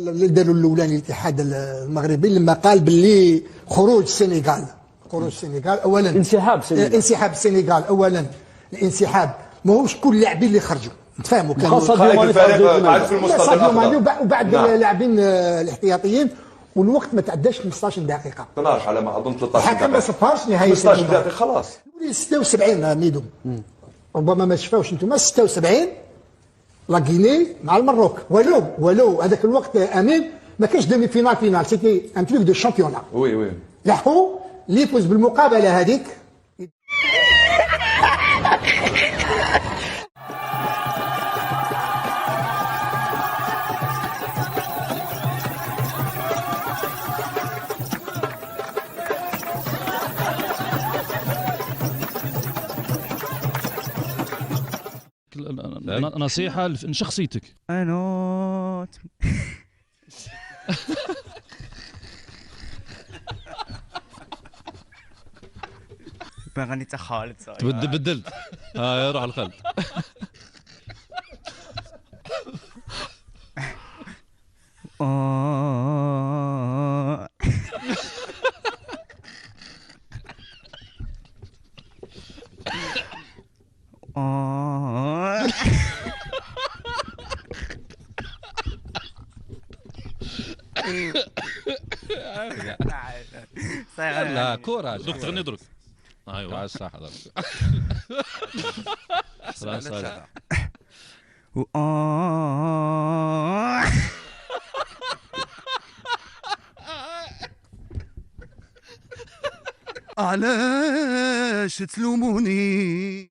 اللي داروا الاولاني الاتحاد المغربي لما قال باللي خروج السنغال اولا انسحاب السنغال اولا الانسحاب ماهوش كل اللاعبين اللي خرجوا نتفاهموا كانوا الفريق قاعد في المستوى الافضل وبعد اللاعبين الاحتياطيين والوقت ما تعداش 15 دقيقه 12 على ما اظن 13 الحكم دقيقه ما صفرش نهايه 15 دقيقه خلاص 76 ميدو ربما ما شفاوش انتم 76 لا غيني مع المروك ولو هذاك الوقت امين ما كانش دومي فينال سيتي ان تروك دو شامبيونا وي لحقوا اللي يفوز بالمقابله هذيك نصيحة لشخصيتك. أنا بغني تا خالد بدلت ها روح الخالد. لا كوراج دوك تغني دروك. ايوا صح هذاك علاش تلوموني